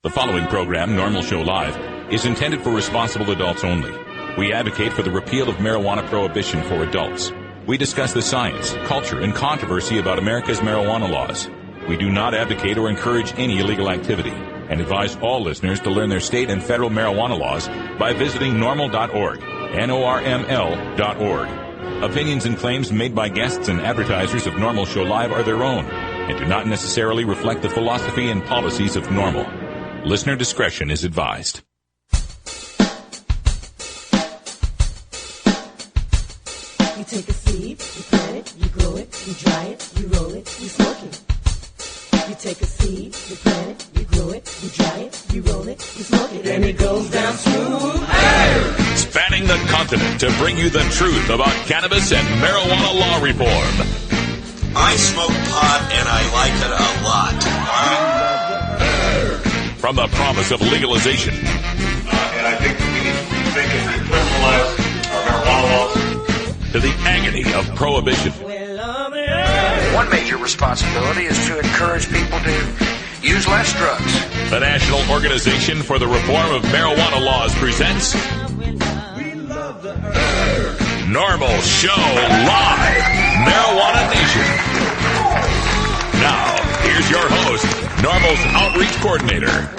The following program, Norml Show Live, is intended for responsible adults only. We advocate for the repeal of marijuana prohibition for adults. We discuss the science, culture, and controversy about America's marijuana laws. We do not advocate or encourage any illegal activity and advise all listeners to learn their state and federal marijuana laws by visiting norml.org, Norml.org. Opinions and claims made by guests and advertisers of Norml Show Live are their own and do not necessarily reflect the philosophy and policies of Norml. Listener discretion is advised. You take a seed, you plant it, you grow it, you dry it, you roll it, you smoke it. You take a seed, you plant it, you grow it, you dry it, you roll it, you smoke it, and it goes down smooth. Hey! Spanning the continent to bring you the truth about cannabis and marijuana law reform. I smoke pot and I like it a lot. From the promise of legalization. And I think we need to rethink and decriminalize our marijuana laws. To the agony of prohibition. One major responsibility is to encourage people to use less drugs. The National Organization for the Reform of Marijuana Laws presents Norml Show Live, Marijuana Nation. Now, here's your host, Norml's Outreach Coordinator,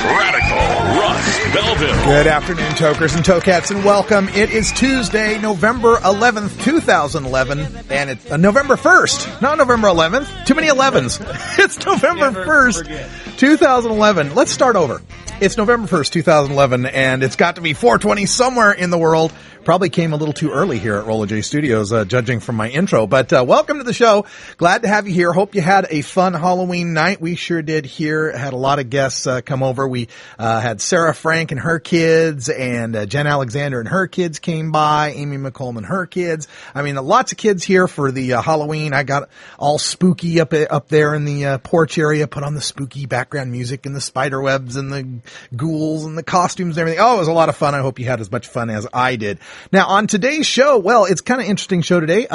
Radical Russ Belville. Good afternoon, tokers and tokats, and welcome. It is Tuesday, November 11th, 2011, and it's November 1st, not November 11th. Too many 11s. It's November 1st, 2011. Let's start over. It's November 1st, 2011, and it's got to be 420 somewhere in the world. Probably came a little too early here at Rolla J Studios, judging from my intro. But welcome to the show. Glad to have you here. Hope you had a fun Halloween night. We sure did here. Had a lot of guests come over. We had Sarah Frank and her kids, and Jen Alexander and her kids came by. Amy McColm and her kids. I mean, lots of kids here for the Halloween. I got all spooky up there in the porch area. Put on the spooky background music and the spider webs and the ghouls and the costumes and everything. Oh, it was a lot of fun. I hope you had as much fun as I did. Now, on today's show, well, it's kind of interesting show today.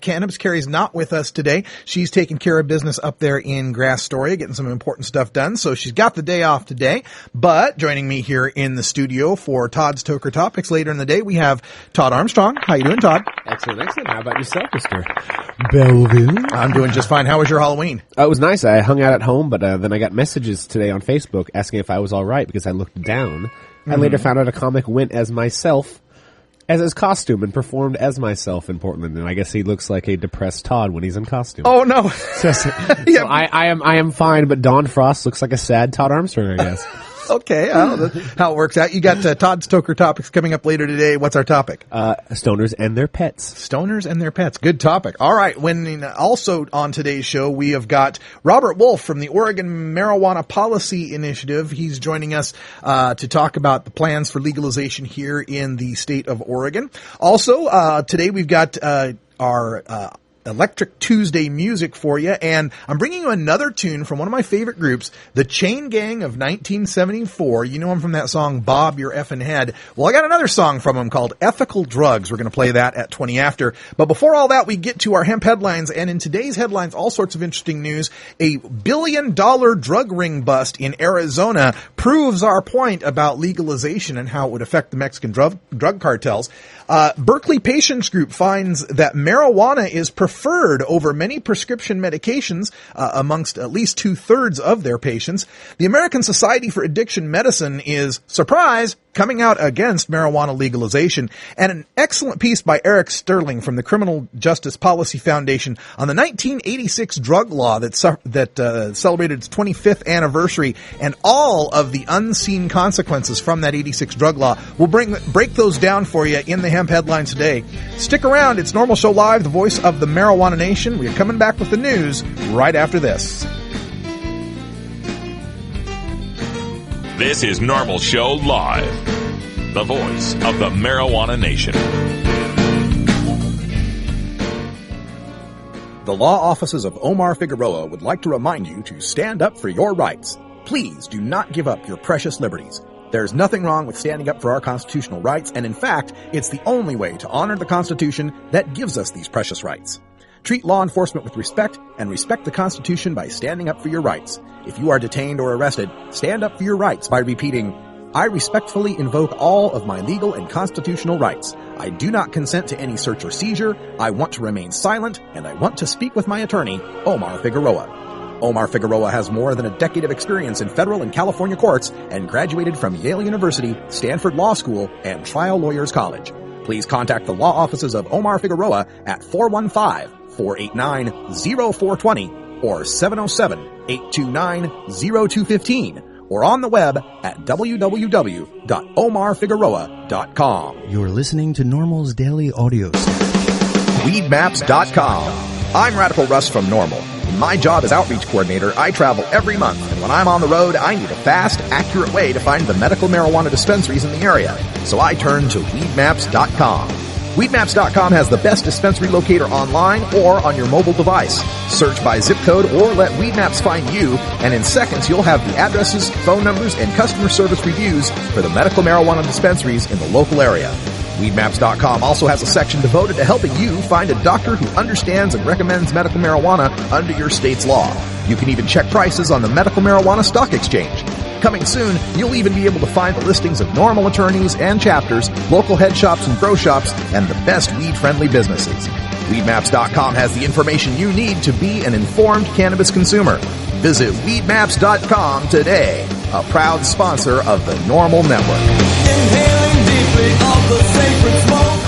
Cannabis Carrie's not with us today. She's taking care of business up there in Grass Storia, getting some important stuff done. So she's got the day off today. But joining me here in the studio for Todd's Toker Topics later in the day, we have Todd Armstrong. How you doing, Todd? Excellent, excellent. How about yourself, Mr. Belleville? I'm doing just fine. How was your Halloween? It was nice. I hung out at home, but then I got messages today on Facebook asking if I was all right because I looked down. I later found out a comic went as myself, as his costume, and performed as myself in Portland, and I guess he looks like a depressed Todd when he's in costume. Oh no! So I am fine, but Dawn Frost looks like a sad Todd Armstrong, I guess. Okay, I don't know how it works out. You got Todd's Toker Topics coming up later today. What's our topic? Stoners and their pets. Stoners and their pets. Good topic. All right. Also on today's show, we have got Robert Wolf from the Oregon Marijuana Policy Initiative. He's joining us to talk about the plans for legalization here in the state of Oregon. Also, today we've got our Electric Tuesday music for you, and I'm bringing you another tune from one of my favorite groups, the Chain Gang of 1974. You know them from that song, Bob Your Effin' Head. Well, I got another song from them called Ethical Drugs. We're going to play that at 20 after. But before all that, we get to our hemp headlines, and in today's headlines, all sorts of interesting news. A $1 billion drug ring bust in Arizona proves our point about legalization and how it would affect the Mexican drug cartels. Berkeley Patients Group finds that marijuana is preferred over many prescription medications amongst at least 2/3 of their patients. The American Society for Addiction Medicine is, surprise, coming out against marijuana legalization. And an excellent piece by Eric Sterling from the Criminal Justice Policy Foundation on the 1986 drug law that celebrated its 25th anniversary and all of the unseen consequences from that 86 drug law. We'll break those down for you in the hemp headlines today. Stick around. It's Norml Show Live, the voice of the Marijuana Nation. We're coming back with the news right after this. This is Norml Show Live, the voice of the Marijuana Nation. The law offices of Omar Figueroa would like to remind you to stand up for your rights. Please do not give up your precious liberties. There's nothing wrong with standing up for our constitutional rights, and in fact, it's the only way to honor the Constitution that gives us these precious rights. Treat law enforcement with respect and respect the Constitution by standing up for your rights. If you are detained or arrested, stand up for your rights by repeating, I respectfully invoke all of my legal and constitutional rights. I do not consent to any search or seizure. I want to remain silent, and I want to speak with my attorney, Omar Figueroa. Omar Figueroa has more than a decade of experience in federal and California courts and graduated from Yale University, Stanford Law School, and Trial Lawyers College. Please contact the law offices of Omar Figueroa at 415-489-0420 or 707-829-0215 or on the web at www.omarfigueroa.com. You're listening to Norml's Daily Audio Set. Weedmaps.com. I'm Radical Russ from Norml. In my job as outreach coordinator, I travel every month, and when I'm on the road, I need a fast, accurate way to find the medical marijuana dispensaries in the area. So I turn to Weedmaps.com. Weedmaps.com has the best dispensary locator online or on your mobile device. Search by zip code or let Weedmaps find you, and in seconds you'll have the addresses, phone numbers, and customer service reviews for the medical marijuana dispensaries in the local area. Weedmaps.com also has a section devoted to helping you find a doctor who understands and recommends medical marijuana under your state's law. You can even check prices on the Medical Marijuana Stock Exchange. Coming soon, you'll even be able to find the listings of Norml attorneys and chapters, local head shops and grow shops, and the best weed-friendly businesses. Weedmaps.com has the information you need to be an informed cannabis consumer. Visit Weedmaps.com today, a proud sponsor of the Norml Network. Inhaling deeply of the sacred smoke.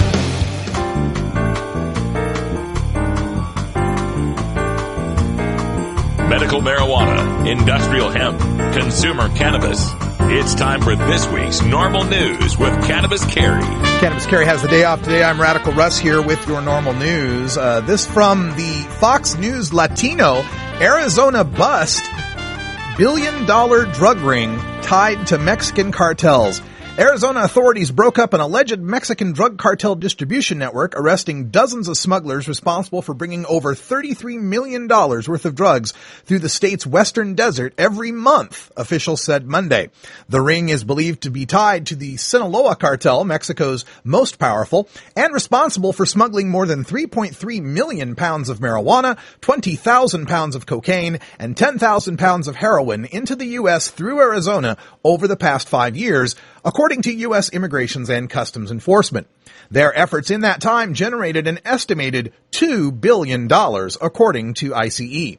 Medical marijuana, industrial hemp, consumer cannabis. It's time for this week's Norml News with Cannabis Carey. Cannabis Carey has the day off today. I'm Radical Russ here with your Norml News. This from the Fox News Latino. Arizona bust. $1 billion drug ring tied to Mexican cartels. Arizona authorities broke up an alleged Mexican drug cartel distribution network, arresting dozens of smugglers responsible for bringing over $33 million worth of drugs through the state's western desert every month, officials said Monday. The ring is believed to be tied to the Sinaloa cartel, Mexico's most powerful, and responsible for smuggling more than 3.3 million pounds of marijuana, 20,000 pounds of cocaine, and 10,000 pounds of heroin into the U.S. through Arizona over the past 5 years, according to U.S. Immigration and Customs Enforcement. Their efforts in that time generated an estimated $2 billion, according to ICE.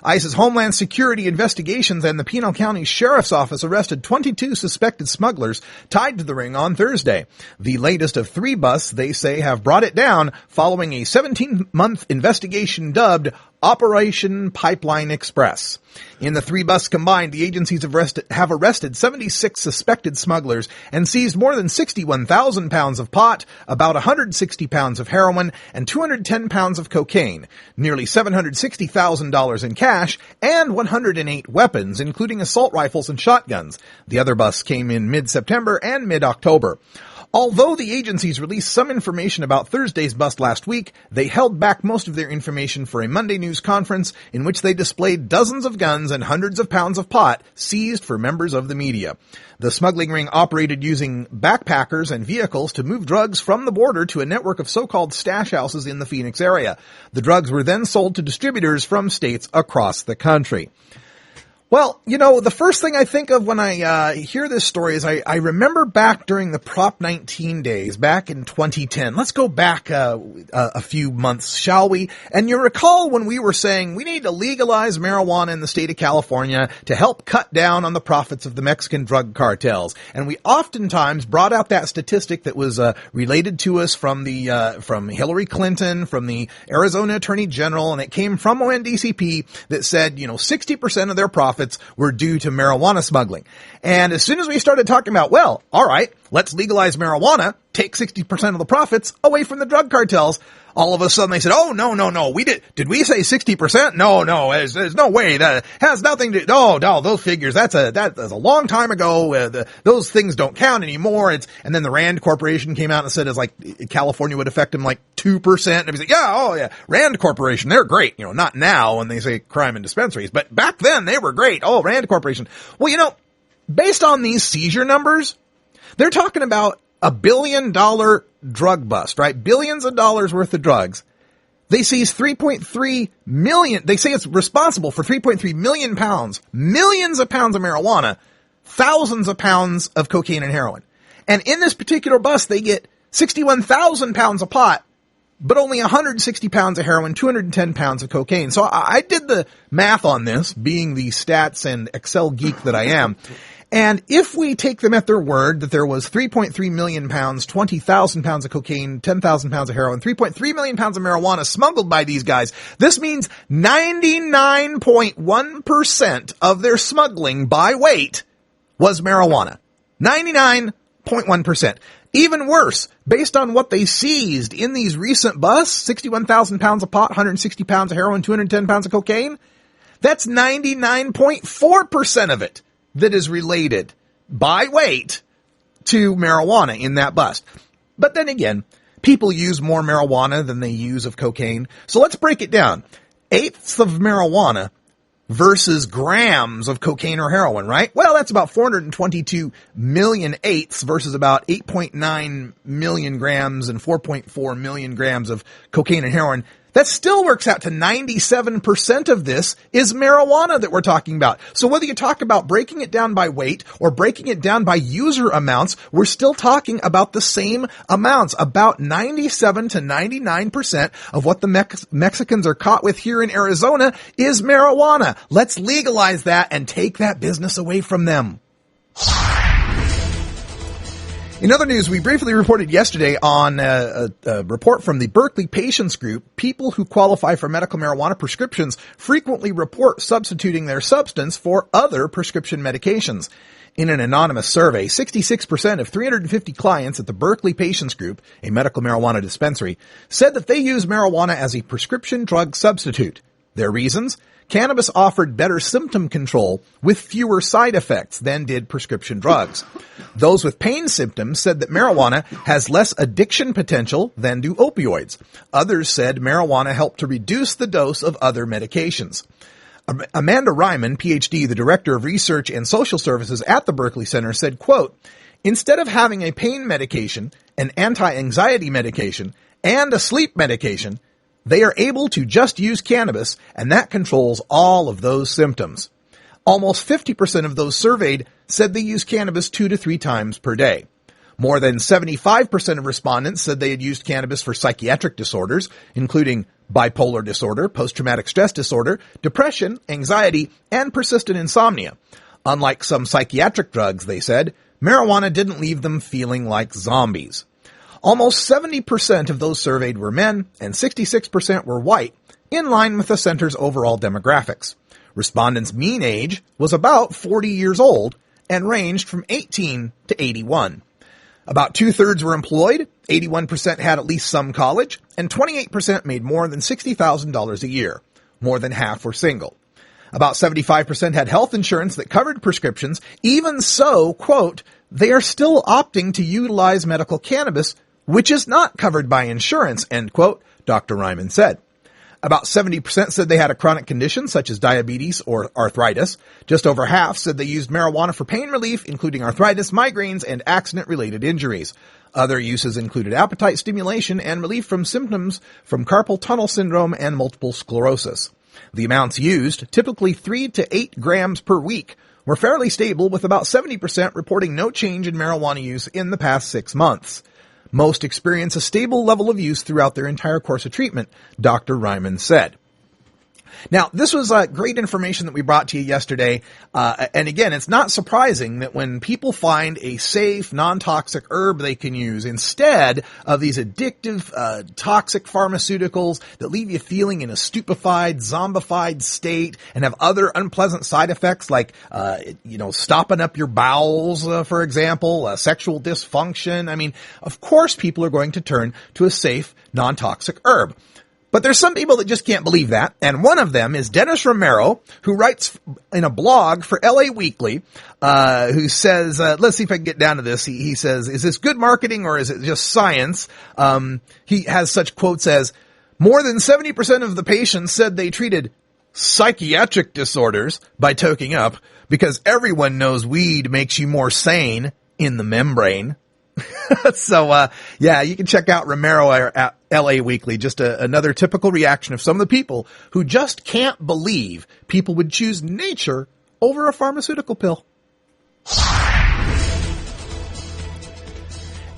ICE's Homeland Security Investigations and the Pinal County Sheriff's Office arrested 22 suspected smugglers tied to the ring on Thursday. The latest of 3 busts, they say, have brought it down following a 17-month investigation dubbed Operation Pipeline Express. In the 3 busts combined, the agencies have arrested 76 suspected smugglers and seized more than 61,000 pounds of pot, about 160 pounds of heroin, and 210 pounds of cocaine, nearly $760,000 in cash, and 108 weapons, including assault rifles and shotguns. The other busts came in mid-September and mid-October. Although the agencies released some information about Thursday's bust last week, they held back most of their information for a Monday news conference in which they displayed dozens of guns and hundreds of pounds of pot seized for members of the media. The smuggling ring operated using backpackers and vehicles to move drugs from the border to a network of so-called stash houses in the Phoenix area. The drugs were then sold to distributors from states across the country. Well, you know, the first thing I think of when I hear this story is I remember back during the Prop 19 days, back in 2010. Let's go back a few months, shall we? And you recall when we were saying we need to legalize marijuana in the state of California to help cut down on the profits of the Mexican drug cartels. And we oftentimes brought out that statistic that was related to us from Hillary Clinton, from the Arizona Attorney General, and it came from ONDCP that said, 60% of their profits were due to marijuana smuggling. And as soon as we started talking about, well, all right, let's legalize marijuana, take 60% of the profits away from the drug cartels, all of a sudden they said, oh, no, did we say 60%? No, there's no way. That has nothing to, no, those figures, that's a long time ago. Those things don't count anymore. And then the Rand Corporation came out and said it's like California would affect them like 2%. And he's like, Rand Corporation, they're great. Not now when they say crime in dispensaries, but back then they were great. Oh, Rand Corporation. Well, based on these seizure numbers, they're talking about $1 billion drug bust, right? Billions of dollars worth of drugs. They seized 3.3 million. They say it's responsible for 3.3 million pounds, millions of pounds of marijuana, thousands of pounds of cocaine and heroin. And in this particular bust, they get 61,000 pounds of pot, but only 160 pounds of heroin, 210 pounds of cocaine. So I did the math on this, being the stats and Excel geek that I am. And if we take them at their word that there was 3.3 million pounds, 20,000 pounds of cocaine, 10,000 pounds of heroin, 3.3 million pounds of marijuana smuggled by these guys, this means 99.1% of their smuggling by weight was marijuana. 99.1%. Even worse, based on what they seized in these recent busts, 61,000 pounds of pot, 160 pounds of heroin, 210 pounds of cocaine, that's 99.4% of it that is related by weight to marijuana in that bust. But then again, people use more marijuana than they use of cocaine. So let's break it down. Eighths of marijuana versus grams of cocaine or heroin, right? Well, that's about 422 million eighths versus about 8.9 million grams and 4.4 million grams of cocaine and heroin. That still works out to 97% of this is marijuana that we're talking about. So whether you talk about breaking it down by weight or breaking it down by user amounts, we're still talking about the same amounts. About 97 to 99% of what the Mexicans are caught with here in Arizona is marijuana. Let's legalize that and take that business away from them. In other news, we briefly reported yesterday on a report from the Berkeley Patients Group. People who qualify for medical marijuana prescriptions frequently report substituting their substance for other prescription medications. In an anonymous survey, 66% of 350 clients at the Berkeley Patients Group, a medical marijuana dispensary, said that they use marijuana as a prescription drug substitute. Their reasons? Cannabis offered better symptom control with fewer side effects than did prescription drugs. Those with pain symptoms said that marijuana has less addiction potential than do opioids. Others said marijuana helped to reduce the dose of other medications. Amanda Ryman, PhD, the Director of Research and Social Services at the Berkeley Center, said, quote, "Instead of having a pain medication, an anti-anxiety medication, and a sleep medication, they are able to just use cannabis, and that controls all of those symptoms." Almost 50% of those surveyed said they use cannabis 2 to 3 times per day. More than 75% of respondents said they had used cannabis for psychiatric disorders, including bipolar disorder, post-traumatic stress disorder, depression, anxiety, and persistent insomnia. Unlike some psychiatric drugs, they said, marijuana didn't leave them feeling like zombies. Almost 70% of those surveyed were men, and 66% were white, in line with the center's overall demographics. Respondents' mean age was about 40 years old and ranged from 18 to 81. About 2/3 were employed, 81% had at least some college, and 28% made more than $60,000 a year. More than half were single. About 75% had health insurance that covered prescriptions. Even so, quote, "they are still opting to utilize medical cannabis, which is not covered by insurance," end quote, Dr. Ryman said. About 70% said they had a chronic condition such as diabetes or arthritis. Just over half said they used marijuana for pain relief, including arthritis, migraines, and accident-related injuries. Other uses included appetite stimulation and relief from symptoms from carpal tunnel syndrome and multiple sclerosis. The amounts used, typically 3 to 8 grams per week, were fairly stable, with about 70% reporting no change in marijuana use in the past 6 months. Most experience a stable level of use throughout their entire course of treatment, Dr. Ryman said. Now, this was great information that we brought to you yesterday. And again, it's not surprising that when people find a safe, non-toxic herb they can use instead of these addictive, toxic pharmaceuticals that leave you feeling in a stupefied, zombified state and have other unpleasant side effects like, stopping up your bowels, for example, sexual dysfunction. I mean, of course people are going to turn to a safe, non-toxic herb. But there's some people that just can't believe that, and one of them is Dennis Romero, who writes in a blog for LA Weekly, who says, let's see if I can get down to this. He says, is this good marketing or is it just science? He has such quotes as, more than 70% of the patients said they treated psychiatric disorders by toking up because everyone knows weed makes you more sane in the membrane. So, you can check out Romero at LA Weekly, just another typical reaction of some of the people who just can't believe people would choose nature over a pharmaceutical pill.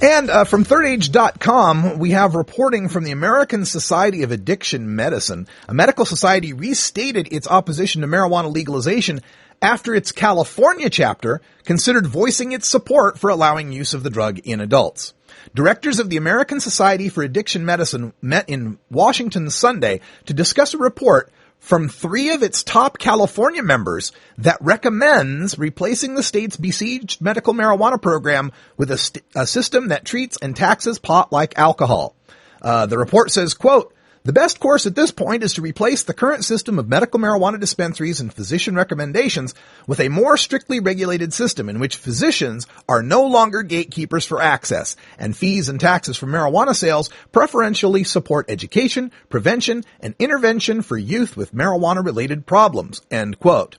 And from thirdage.com, we have reporting from the American Society of Addiction Medicine. A medical society restated its opposition to marijuana legalization after its California chapter considered voicing its support for allowing use of the drug in adults. Directors of the American Society for Addiction Medicine met in Washington Sunday to discuss a report from 3 of its top California members that recommends replacing the state's besieged medical marijuana program with a system that treats and taxes pot like alcohol. The report says, quote, "The best course at this point is to replace the current system of medical marijuana dispensaries and physician recommendations with a more strictly regulated system in which physicians are no longer gatekeepers for access, and fees and taxes for marijuana sales preferentially support education, prevention, and intervention for youth with marijuana-related problems." End quote.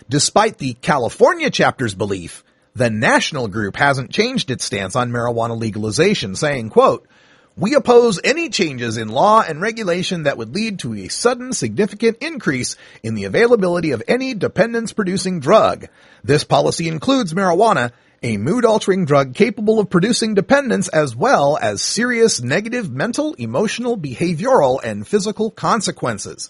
Despite the California chapter's belief, the national group hasn't changed its stance on marijuana legalization, saying, quote, "We oppose any changes in law and regulation that would lead to a sudden significant increase in the availability of any dependence-producing drug. This policy includes marijuana, a mood-altering drug capable of producing dependence as well as serious negative mental, emotional, behavioral, and physical consequences."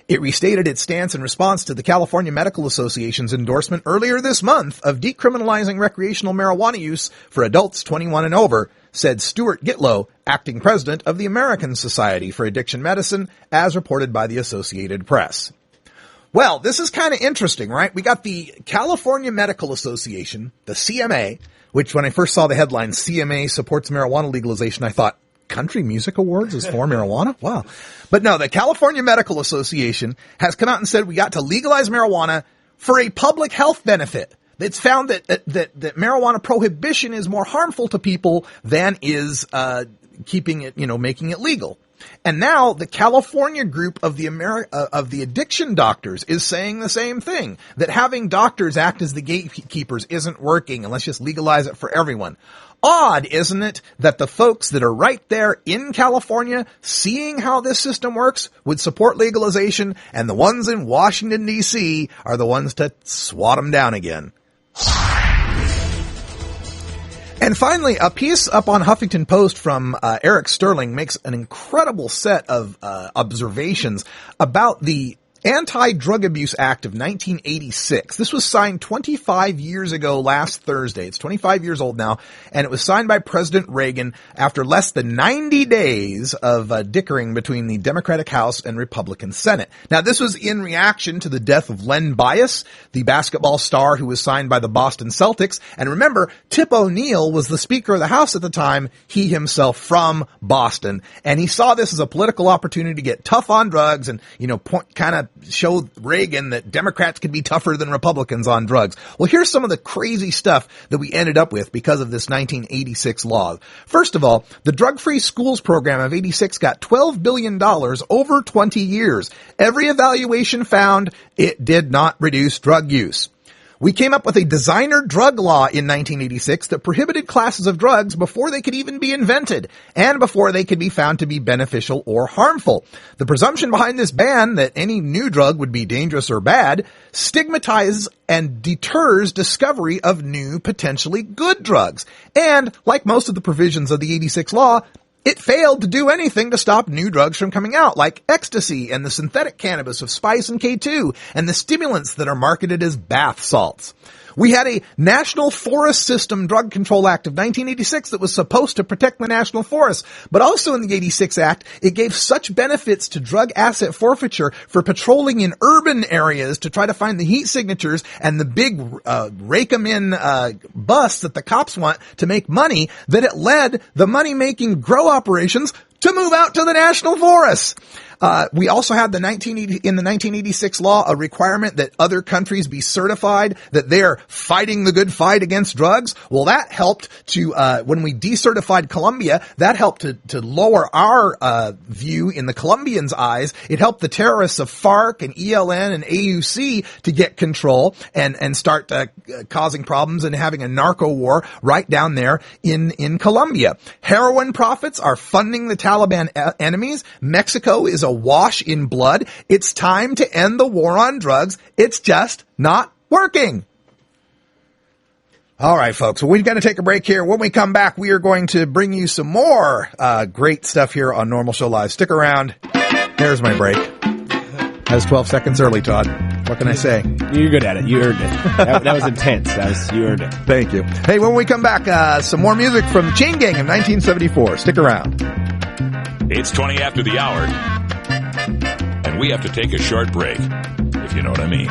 It restated its stance in response to the California Medical Association's endorsement earlier this month of decriminalizing recreational marijuana use for adults 21 and over, said Stuart Gitlow, acting president of the American Society for Addiction Medicine, as reported by the Associated Press. Well, this is kind of interesting, right? We got the California Medical Association, the CMA, which when I first saw the headline, CMA supports marijuana legalization, I thought, Country Music Awards is for marijuana? Wow. But no, the California Medical Association has come out and said we got to legalize marijuana for a public health benefit. It's found that marijuana prohibition is more harmful to people than is keeping it, making it legal. And now the California group of the addiction doctors is saying the same thing, that having doctors act as the gatekeepers isn't working, and let's just legalize it for everyone. Odd, isn't it, that the folks that are right there in California, seeing how this system works, would support legalization, and the ones in Washington, D.C. are the ones to swat them down again. And finally, a piece up on Huffington Post from Eric Sterling makes an incredible set of observations about the Anti-Drug Abuse Act of 1986. This was signed 25 years ago last Thursday. It's 25 years old now, and it was signed by President Reagan after less than 90 days of dickering between the Democratic House and Republican Senate. Now, this was in reaction to the death of Len Bias, the basketball star who was signed by the Boston Celtics. And remember, Tip O'Neill was the Speaker of the House at the time, he himself from Boston. And he saw this as a political opportunity to get tough on drugs and, kind of show Reagan that Democrats could be tougher than Republicans on drugs. Well, here's some of the crazy stuff that we ended up with because of this 1986 law. First of all, the Drug-Free Schools program of 86 got $12 billion over 20 years. Every evaluation found it did not reduce drug use. We came up with a designer drug law in 1986 that prohibited classes of drugs before they could even be invented and before they could be found to be beneficial or harmful. The presumption behind this ban that any new drug would be dangerous or bad stigmatizes and deters discovery of new, potentially good drugs. And, like most of the provisions of the 86 law, it failed to do anything to stop new drugs from coming out, like ecstasy and the synthetic cannabis of Spice and K2, and the stimulants that are marketed as bath salts. We had a National Forest System Drug Control Act of 1986 that was supposed to protect the national forests, but also in the 86 Act, it gave such benefits to drug asset forfeiture for patrolling in urban areas to try to find the heat signatures and the big rake-em-in busts that the cops want to make money, that it led the money-making grow operations to move out to the national forests. We also had in the 1986 law a requirement that other countries be certified that they're fighting the good fight against drugs. Well, that helped to, when we decertified Colombia, that helped to lower our view in the Colombians' eyes. It helped the terrorists of FARC and ELN and AUC to get control and start causing problems and having a narco war right down there in Colombia. Heroin profits are funding the Taliban enemies. Mexico is awash in blood. It's time to end the war on drugs. It's just not working. All right, folks. Well, we've got to take a break here. When we come back, we are going to bring you some more great stuff here on Norml Show Live. Stick around. There's my break. That was 12 seconds early, Todd. What can I say? You're good at it. You earned it. That was intense. You earned it. Thank you. Hey, when we come back, some more music from the Chain Gang of 1974. Stick around. It's 20 after the hour, and we have to take a short break, if you know what I mean.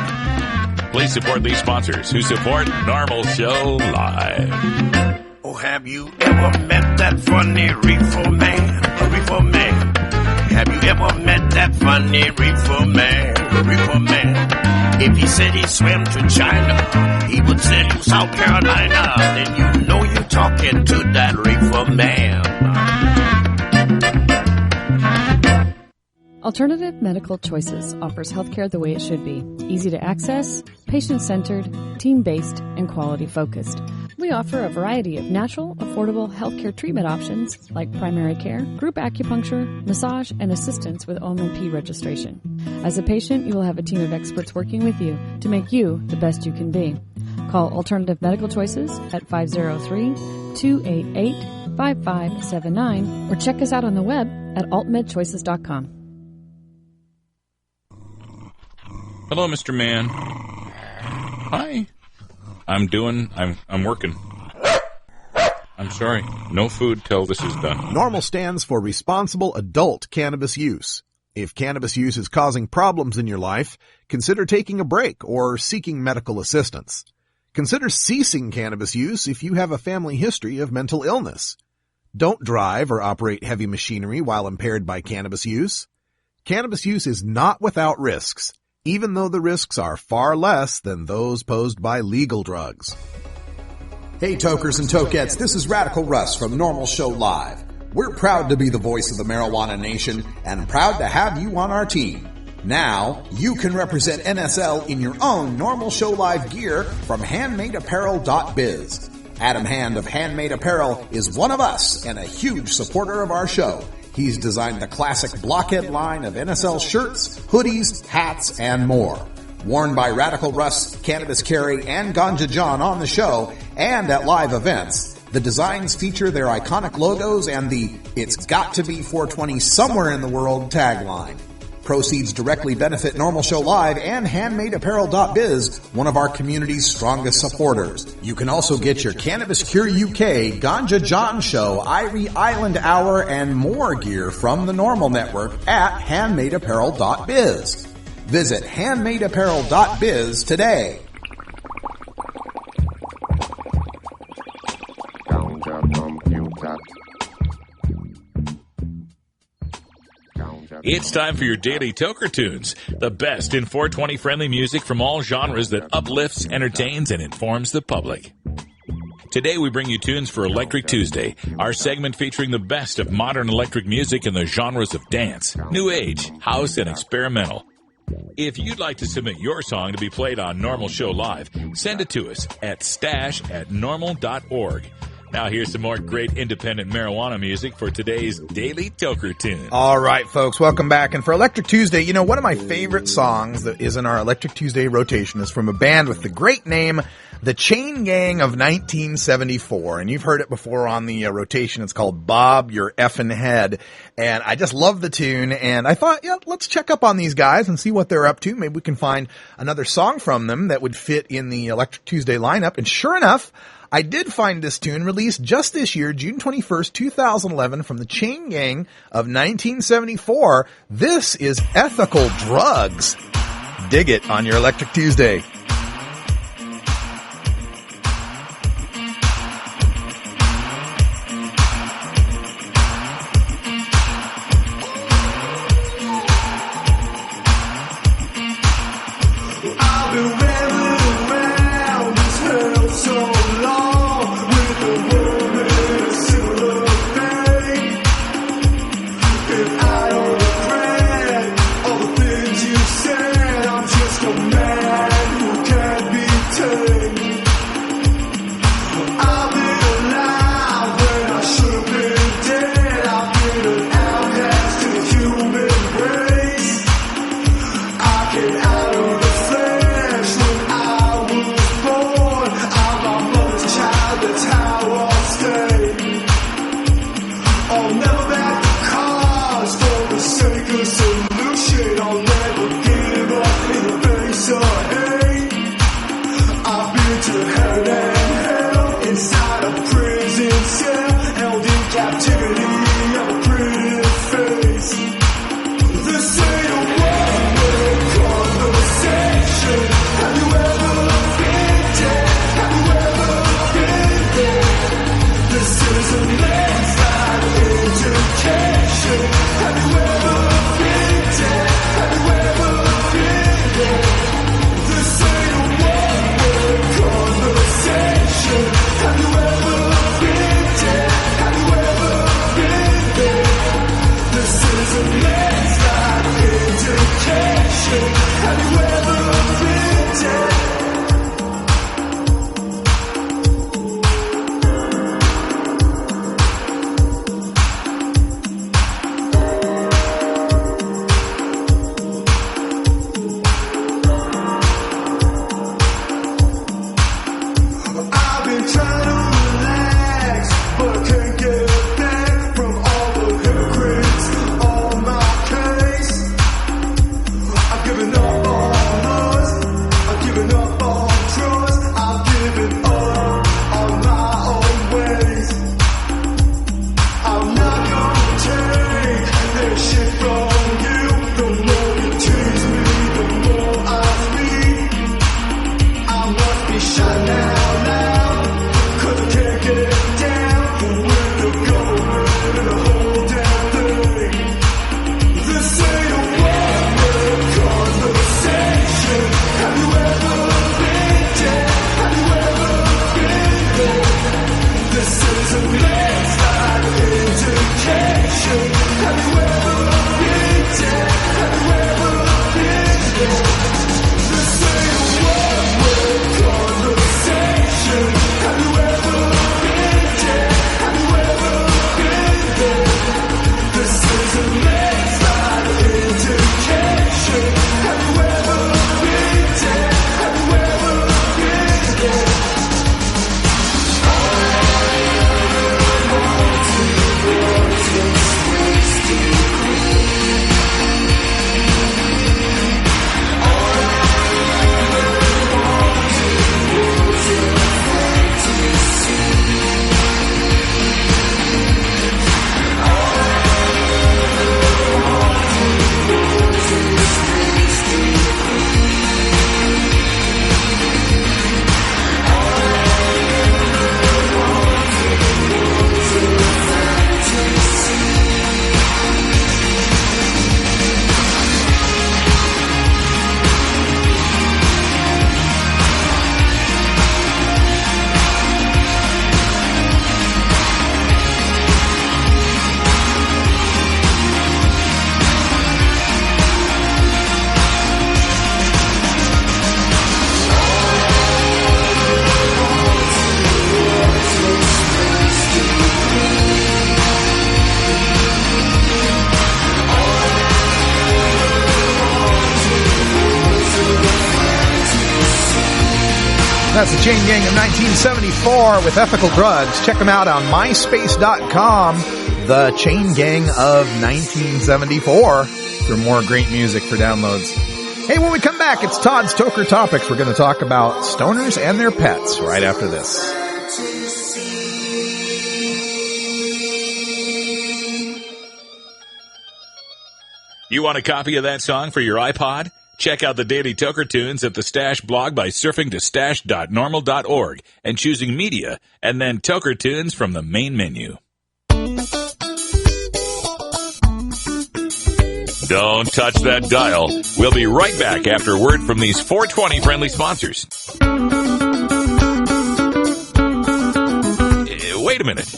Please support these sponsors who support Norml Show Live. Oh, have you ever met that funny reefer man? A reefer man. Have you ever met that funny reefer man? A reefer man. If he said he swam to China, he would send you South Carolina. Then you know you're talking to that reefer man. Alternative Medical Choices offers healthcare the way it should be. Easy to access, patient-centered, team-based, and quality-focused. We offer a variety of natural, affordable healthcare treatment options like primary care, group acupuncture, massage, and assistance with OMP registration. As a patient, you will have a team of experts working with you to make you the best you can be. Call Alternative Medical Choices at 503-288-5579 or check us out on the web at altmedchoices.com. Hello, Mr. Man. Hi. I'm working. I'm sorry. No food till this is done. Norml stands for Responsible Adult Cannabis Use. If cannabis use is causing problems in your life, consider taking a break or seeking medical assistance. Consider ceasing cannabis use if you have a family history of mental illness. Don't drive or operate heavy machinery while impaired by cannabis use. Cannabis use is not without risks, even though the risks are far less than those posed by legal drugs. Hey tokers and tokettes, this is Radical Russ from Norml Show Live. We're proud to be the voice of the marijuana nation and proud to have you on our team. Now, you can represent NSL in your own Norml Show Live gear from handmadeapparel.biz. Adam Hand of Handmade Apparel is one of us and a huge supporter of our show. He's designed the classic blockhead line of NSL shirts, hoodies, hats, and more. Worn by Radical Russ, Cannabis Carry, and Ganja John on the show and at live events, the designs feature their iconic logos and the "It's got to be 420 somewhere in the world" tagline. Proceeds directly benefit Norml Show Live and HandmadeApparel.biz, one of our community's strongest supporters. You can also get your Cannabis Cure UK, Ganja John Show, Irie Island Hour, and more gear from the Norml Network at HandmadeApparel.biz. Visit HandmadeApparel.biz today. It's time for your daily Toker Tunes, the best in 420 friendly music from all genres that uplifts, entertains, and informs the public. Today we bring you tunes for Electric Tuesday, our segment featuring the best of modern electric music in the genres of dance, new age, house, and experimental. If you'd like to submit your song to be played on Norml Show Live, send it to us at stash@norml.org. Now here's some more great independent marijuana music for today's Daily Toker Tune. All right, folks, welcome back. And for Electric Tuesday, you know, one of my favorite songs that is in our Electric Tuesday rotation is from a band with the great name, The Chain Gang of 1974. And you've heard it before on the rotation. It's called Bob Your Effin' Head. And I just love the tune. And I thought, yeah, let's check up on these guys and see what they're up to. Maybe we can find another song from them that would fit in the Electric Tuesday lineup. And sure enough, I did find this tune released just this year, June 21st, 2011, from the Chain Gang of 1974. This is Ethical Drugs. Dig it on your Electric Tuesday. That's the Chain Gang of 1974 with Ethical Drugs. Check them out on myspace.com, the Chain Gang of 1974, for more great music for downloads. Hey, when we come back, it's Todd's Toker Topics. We're going to talk about stoners and their pets right after this. You want a copy of that song for your iPod? Check out the Daily Toker Tunes at the Stash blog by surfing to stash.norml.org and choosing Media, and then Toker Tunes from the main menu. Don't touch that dial. We'll be right back after a word from these 420 friendly sponsors. Wait a minute.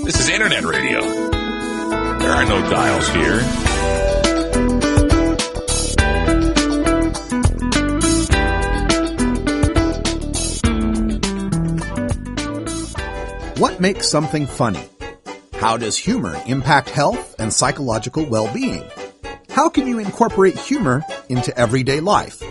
This is Internet radio. There are no dials here. What makes something funny? How does humor impact health and psychological well-being? How can you incorporate humor into everyday life?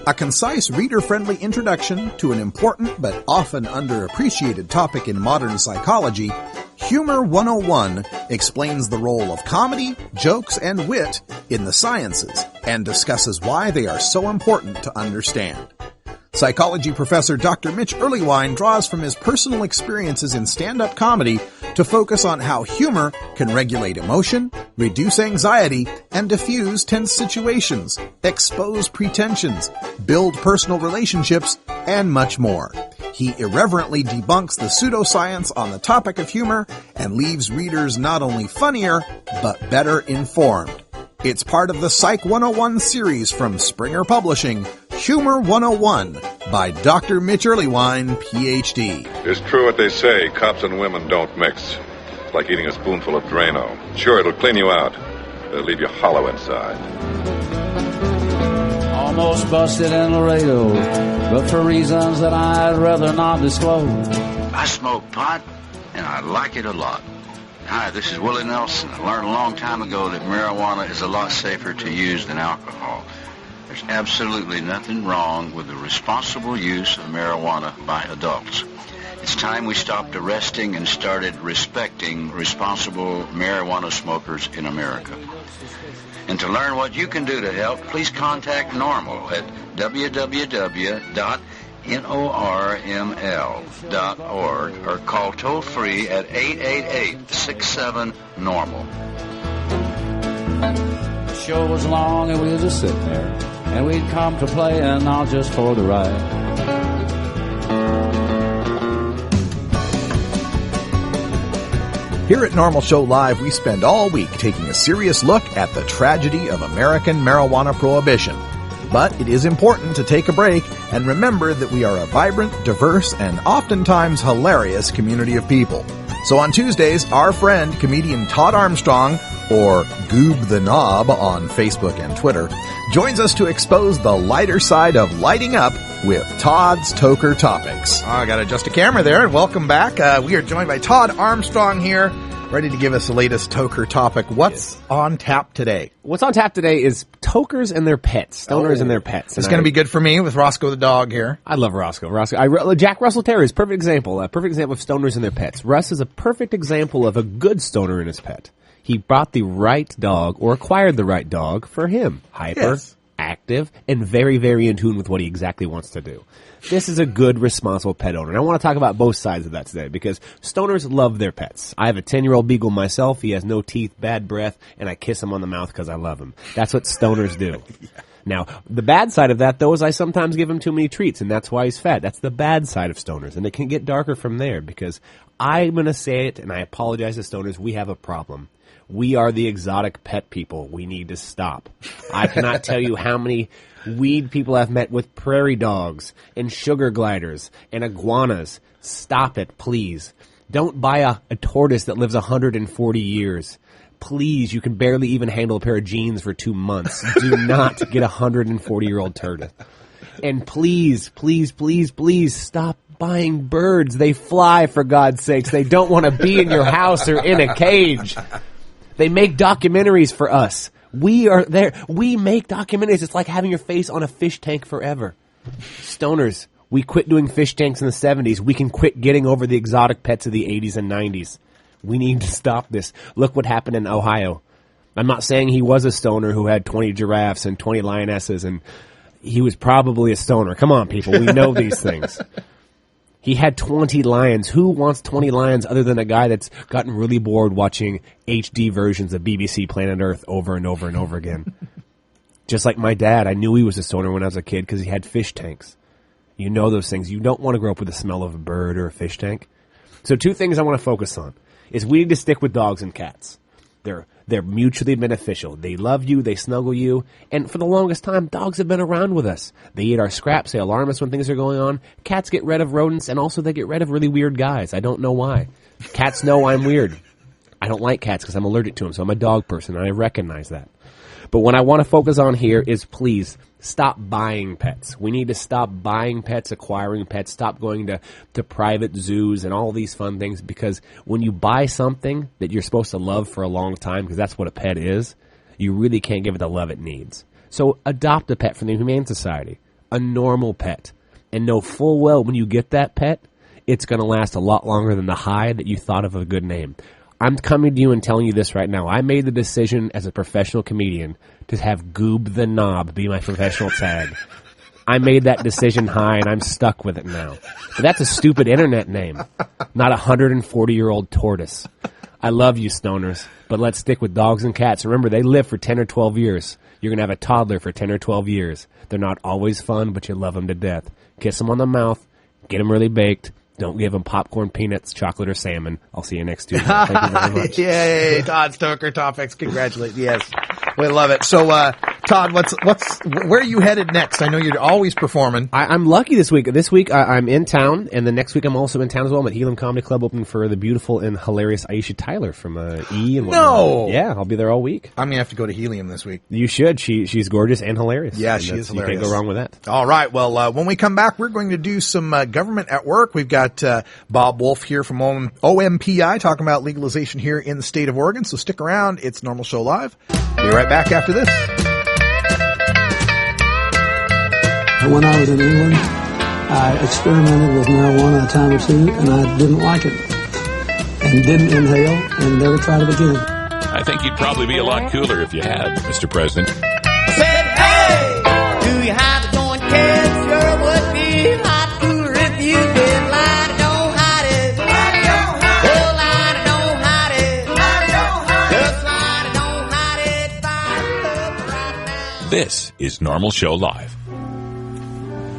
A concise, reader-friendly introduction to an important but often underappreciated topic in modern psychology, Humor 101 explains the role of comedy, jokes, and wit in the sciences and discusses why they are so important to understand. Psychology professor Dr. Mitch Earlywine draws from his personal experiences in stand-up comedy to focus on how humor can regulate emotion, reduce anxiety, and diffuse tense situations, expose pretensions, build personal relationships, and much more. He irreverently debunks the pseudoscience on the topic of humor and leaves readers not only funnier, but better informed. It's part of the Psych 101 series from Springer Publishing, Humor 101 by Dr. Mitch Earlywine, Ph.D. It's true what they say, cops and women don't mix. It's like eating a spoonful of Drano. Sure, it'll clean you out, but it'll leave you hollow inside. Almost busted in Laredo, but for reasons that I'd rather not disclose. I smoke pot, and I like it a lot. Hi, this is Willie Nelson. I learned a long time ago that marijuana is a lot safer to use than alcohol. There's absolutely nothing wrong with the responsible use of marijuana by adults. It's time we stopped arresting and started respecting responsible marijuana smokers in America. And to learn what you can do to help, please contact Norml at www.norml.org or call toll-free at 888-67-NORML. The show was long and we were just sitting there, and we'd come to play and not just for the ride. Here at Norml Show Live, we spend all week taking a serious look at the tragedy of American marijuana prohibition. But it is important to take a break and remember that we are a vibrant, diverse, and oftentimes hilarious community of people. So on Tuesdays, our friend, comedian Todd Armstrong, or Goob the Knob on Facebook and Twitter, joins us to expose the lighter side of lighting up with Todd's Toker Topics. I got to adjust a camera there, and welcome back. We are joined by Todd Armstrong here, ready to give us the latest Toker topic. What's on tap today? What's on tap today is tokers and their pets, stoners and their pets. It's going to be good for me with Roscoe the dog here. I love Roscoe. Jack Russell Terrier is a perfect example. A perfect example of stoners and their pets. Russ is a perfect example of a good stoner and his pet. He bought the right dog or acquired the right dog for him. Hyper, active, and very, very in tune with what he exactly wants to do. This is a good, responsible pet owner. And I want to talk about both sides of that today because stoners love their pets. I have a 10-year-old beagle myself. He has no teeth, bad breath, and I kiss him on the mouth because I love him. That's what stoners do. Now, the bad side of that, though, is I sometimes give him too many treats, and that's why he's fat. That's the bad side of stoners, and it can get darker from there because I'm going to say it, and I apologize to stoners, we have a problem. We are the exotic pet people. We need to stop. I cannot tell you how many weed people I've met with prairie dogs and sugar gliders and iguanas. Stop it, please. Don't buy a tortoise that lives 140 years. Please, you can barely even handle a pair of jeans for 2 months. Do not get a 140-year-old tortoise. And please, please, please, please stop buying birds. They fly, for God's sakes. They don't want to be in your house or in a cage. They make documentaries for us. We are there. We make documentaries. It's like having your face on a fish tank forever. Stoners, we quit doing fish tanks in the 70s. We can quit getting over the exotic pets of the 80s and 90s. We need to stop this. Look what happened in Ohio. I'm not saying he was a stoner who had 20 giraffes and 20 lionesses, and he was probably a stoner. Come on, people. We know these things. He had 20 lions. Who wants 20 lions other than a guy that's gotten really bored watching HD versions of BBC Planet Earth over and over and over again? Just like my dad, I knew he was a stoner when I was a kid because he had fish tanks. You know those things. You don't want to grow up with the smell of a bird or a fish tank. So 2 things I want to focus on is we need to stick with dogs and cats. They're mutually beneficial. They love you, they snuggle you, and for the longest time, dogs have been around with us. They eat our scraps, they alarm us when things are going on. Cats get rid of rodents, and also they get rid of really weird guys. I don't know why. Cats know I'm weird. I don't like cats because I'm allergic to them, so I'm a dog person, and I recognize that. But what I want to focus on here is please stop buying pets. We need to stop buying pets, acquiring pets, stop going to private zoos and all these fun things, because when you buy something that you're supposed to love for a long time, because that's what a pet is, you really can't give it the love it needs. So adopt a pet from the Humane Society, a normal pet, and know full well when you get that pet, it's going to last a lot longer than the high that you thought of a good name. I'm coming to you and telling you this right now. I made the decision as a professional comedian to have Goob the Knob be my professional tag. I made that decision high, and I'm stuck with it now. But that's a stupid internet name, not a 140-year-old tortoise. I love you, stoners, but let's stick with dogs and cats. Remember, they live for 10 or 12 years. You're going to have a toddler for 10 or 12 years. They're not always fun, but you love them to death. Kiss them on the mouth. Get them really baked. Don't give them popcorn, peanuts, chocolate, or salmon. I'll see you next Tuesday. Thank you very much. Yay, Todd Stoker Topics. Congratulations. Yes, we love it. So, Todd, where are you headed next? I know you're always performing. I'm lucky this week. This week I'm in town, and the next week I'm also in town as well. I'm at Helam Comedy Club, opening for the beautiful and hilarious Aisha Tyler from E! And whatnot. No! Yeah, I'll be there all week. I'm going to have to go to Helium this week. You should. She's gorgeous and hilarious. Yeah, and she is hilarious. You can't go wrong with that. All right. Well, when we come back, we're going to do some government at work. We've got Bob Wolf here from OMPI talking about legalization here in the state of Oregon. So stick around. It's Norml Show Live. Be right back after this. When I was in England, I experimented with marijuana a time or two, and I didn't like it. And didn't inhale, and never tried it again. I think you'd probably be a lot cooler if you had, Mr. President. Said, hey, do you have a joint, kids? Sure would be a lot cooler if you did. Light it, don't hide it. Light it, don't hide it. Oh, light it, don't hide it. Light it, don't hide it. Just light it, don't hide it. Fire it up right now. This is Norml Show Live.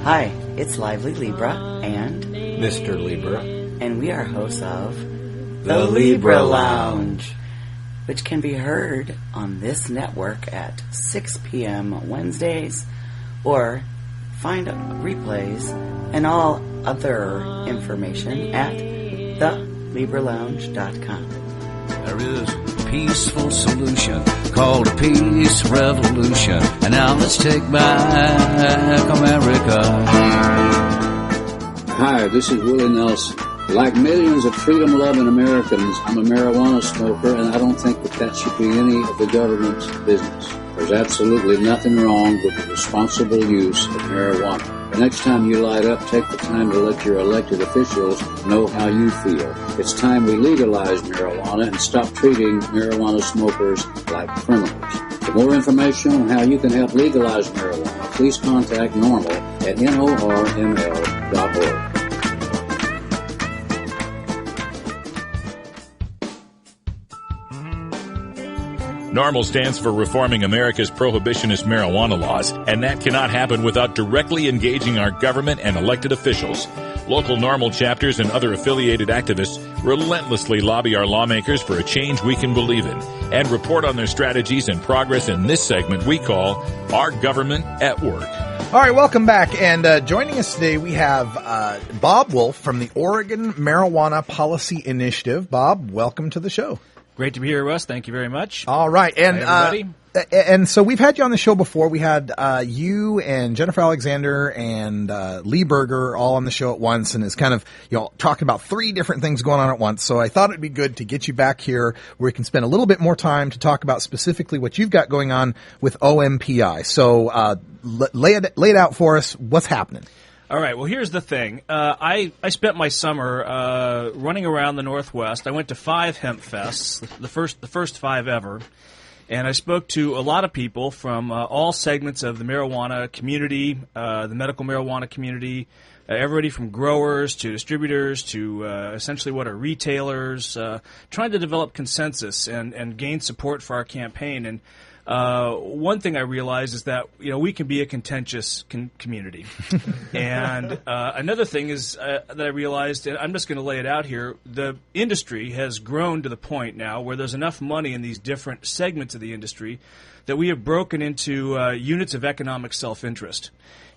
Hi, it's Lively Libra and Mr. Libra, and we are hosts of The Libra Lounge, which can be heard on this network at 6 p.m. Wednesdays, or find replays and all other information at thelibralounge.com. There is a peaceful solution called a peace revolution. And now let's take back America. Hi, this is Willie Nelson. Like millions of freedom-loving Americans, I'm a marijuana smoker, and I don't think that should be any of the government's business. There's absolutely nothing wrong with the responsible use of marijuana. The next time you light up, take the time to let your elected officials know how you feel. It's time we legalize marijuana and stop treating marijuana smokers like criminals. For more information on how you can help legalize marijuana, please contact Norml at norml.org. Norml stands for Reforming America's Prohibitionist Marijuana Laws, and that cannot happen without directly engaging our government and elected officials. Local Norml chapters and other affiliated activists relentlessly lobby our lawmakers for a change we can believe in and report on their strategies and progress in this segment we call Our Government at Work. All right, welcome back. And joining us today, we have Bob Wolf from the Oregon Marijuana Policy Initiative. Bob, welcome to the show. Great to be here, Russ. Thank you very much. All right. And, hi, everybody. And so we've had you on the show before. We had you and Jennifer Alexander and Lee Berger all on the show at once, and it's kind of, talking about 3 different things going on at once. So I thought it'd be good to get you back here where we can spend a little bit more time to talk about specifically what you've got going on with OMPI. So lay it out for us. What's happening? All right. Well, here's the thing. I spent my summer running around the Northwest. I went to 5 hemp fests, the first 5 ever, and I spoke to a lot of people from all segments of the marijuana community, the medical marijuana community, everybody from growers to distributors to essentially what are retailers, trying to develop consensus and gain support for our campaign. And one thing I realized is that we can be a contentious community, and another thing is that I realized, and I'm just going to lay it out here, the industry has grown to the point now where there's enough money in these different segments of the industry that we have broken into units of economic self-interest.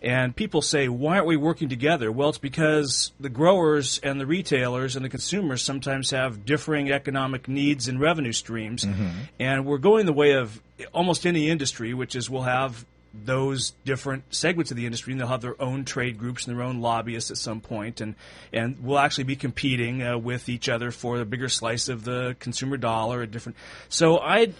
And people say, why aren't we working together? Well, it's because the growers and the retailers and the consumers sometimes have differing economic needs and revenue streams. Mm-hmm. And we're going the way of almost any industry, which is we'll have those different segments of the industry, and they'll have their own trade groups and their own lobbyists at some point, and we'll actually be competing with each other for a bigger slice of the consumer dollar. At different. So I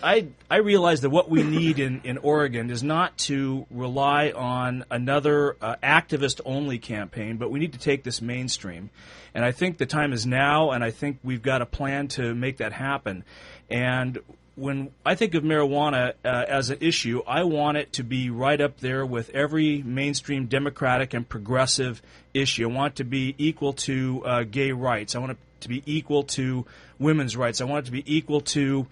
realize that what we need in Oregon is not to rely on another activist-only campaign, but we need to take this mainstream. And I think the time is now, and I think we've got a plan to make that happen. And when I think of marijuana as an issue, I want it to be right up there with every mainstream Democratic and progressive issue. I want it to be equal to gay rights. I want it to be equal to women's rights. I want it to be equal to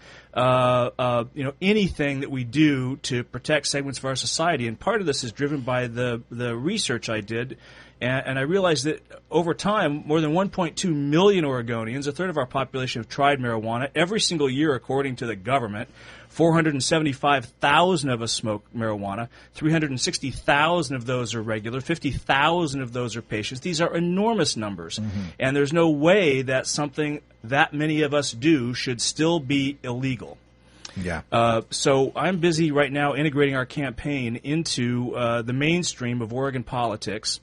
anything that we do to protect segments of our society. And part of this is driven by the research I did. And I realized that over time, more than 1.2 million Oregonians, a third of our population, have tried marijuana. Every single year, according to the government, 475,000 of us smoke marijuana. 360,000 of those are regular. 50,000 of those are patients. These are enormous numbers. And there's no way that something that many of us do should still be illegal. Yeah. So I'm busy right now integrating our campaign into the mainstream of Oregon politics.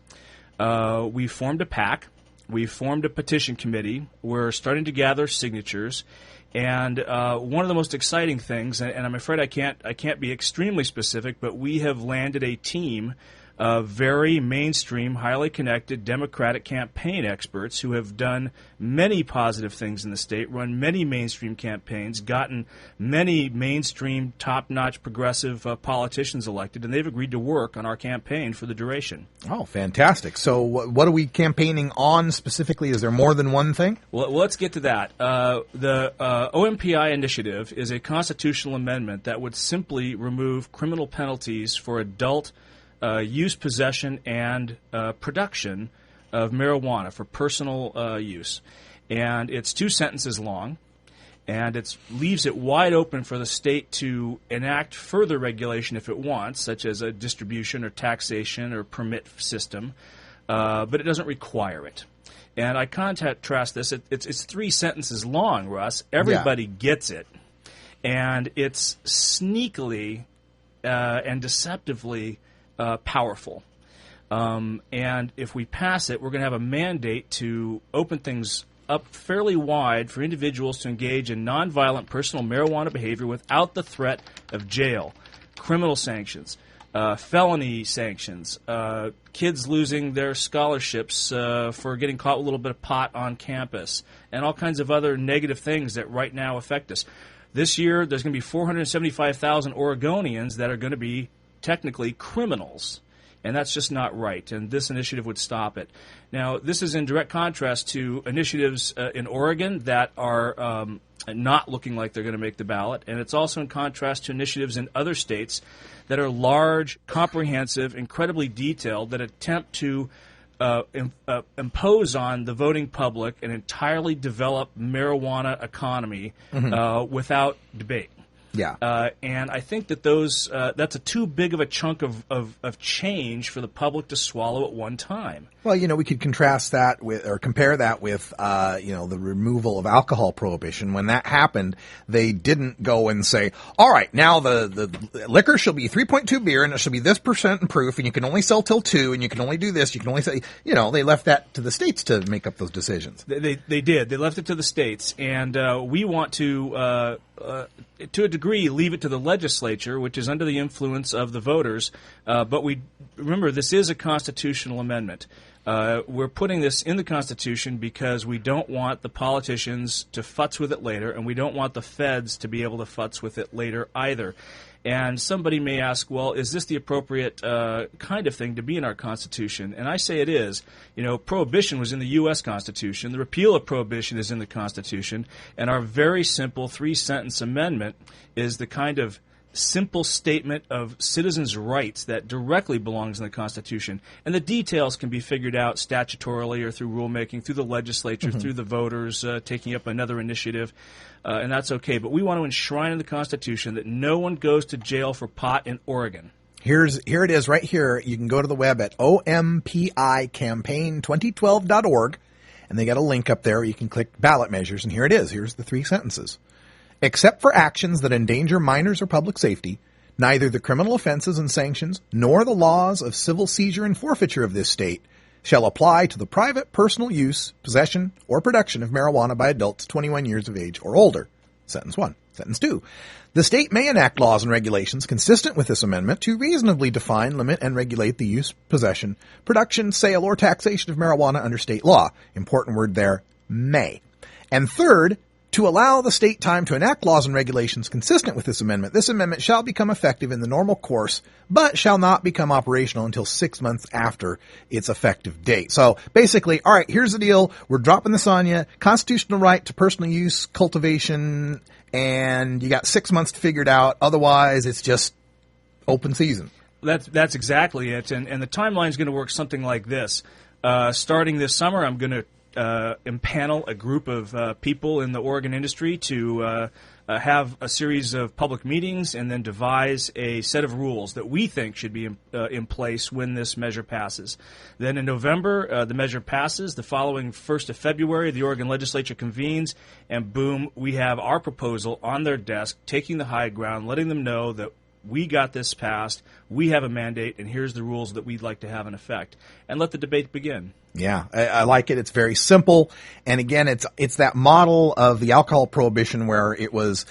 We formed a PAC. We formed a petition committee. We're starting to gather signatures. And one of the most exciting things, and I'm afraid I can't be extremely specific, but we have landed a team of very mainstream, highly connected Democratic campaign experts who have done many positive things in the state, run many mainstream campaigns, gotten many mainstream, top-notch progressive politicians elected, and they've agreed to work on our campaign for the duration. Oh, fantastic. So what are we campaigning on specifically? Is there more than one thing? Well, let's get to that. The OMPI initiative is a constitutional amendment that would simply remove criminal penalties for adult use, possession, and production of marijuana for personal use. And it's 2 sentences long, and it leaves it wide open for the state to enact further regulation if it wants, such as a distribution or taxation or permit system, but it doesn't require it. And I contrast this. It's 3 sentences long, Russ. Everybody gets it. And it's sneakily and deceptively powerful. And if we pass it, we're going to have a mandate to open things up fairly wide for individuals to engage in nonviolent personal marijuana behavior without the threat of jail, criminal sanctions, felony sanctions, kids losing their scholarships for getting caught with a little bit of pot on campus, and all kinds of other negative things that right now affect us. This year, there's going to be 475,000 Oregonians that are going to be technically criminals, and that's just not right, and this initiative would stop it. Now, this is in direct contrast to initiatives in Oregon that are not looking like they're going to make the ballot, and it's also in contrast to initiatives in other states that are large, comprehensive, incredibly detailed, that attempt to impose on the voting public an entirely developed marijuana economy without debate. Yeah. And I think that that's a too big of a chunk of change for the public to swallow at one time. Well, we could contrast that with, or compare that with, the removal of alcohol prohibition. When that happened, they didn't go and say, all right, now the liquor shall be 3.2 beer and it shall be this % in proof and you can only sell till 2 and you can only do this, you can only say, they left that to the states to make up those decisions. They did. They left it to the states, and we want to a degree, leave it to the legislature, which is under the influence of the voters. But we remember, this is a constitutional amendment. We're putting this in the Constitution because we don't want the politicians to futz with it later, and we don't want the feds to be able to futz with it later either. And somebody may ask, well, is this the appropriate kind of thing to be in our Constitution? And I say it is. Prohibition was in the U.S. Constitution. The repeal of prohibition is in the Constitution. And our very simple 3-sentence amendment is the kind of simple statement of citizens' rights that directly belongs in the Constitution. And the details can be figured out statutorily or through rulemaking, through the legislature, through the voters taking up another initiative. And that's okay. But we want to enshrine in the Constitution that no one goes to jail for pot in Oregon. Here it is right here. You can go to the web at ompicampaign2012.org, and they got a link up there. You can click ballot measures, and here it is. Here's the 3 sentences. Except for actions that endanger minors or public safety, neither the criminal offenses and sanctions nor the laws of civil seizure and forfeiture of this state shall apply to the private personal use, possession, or production of marijuana by adults 21 years of age or older. Sentence 1. Sentence 2. The state may enact laws and regulations consistent with this amendment to reasonably define, limit, and regulate the use, possession, production, sale, or taxation of marijuana under state law. Important word there, may. And third, To allow the state time to enact laws and regulations consistent with this amendment shall become effective in the normal course, but shall not become operational until 6 months after its effective date. So basically, all right, here's the deal. We're dropping this on you. Constitutional right to personal use, cultivation, and you got 6 months to figure it out. Otherwise, it's just open season. That's exactly it. And the timeline is going to work something like this. Starting this summer, I'm going to impanel a group of people in the Oregon industry to have a series of public meetings and then devise a set of rules that we think should be in place when this measure passes. Then in November, the measure passes. The following 1st of February, the Oregon legislature convenes, and boom, we have our proposal on their desk, taking the high ground, letting them know that we got this passed, we have a mandate, and here's the rules that we'd like to have in effect. And let the debate begin. Yeah, I like it. It's very simple. And again, it's that model of the alcohol prohibition where it was,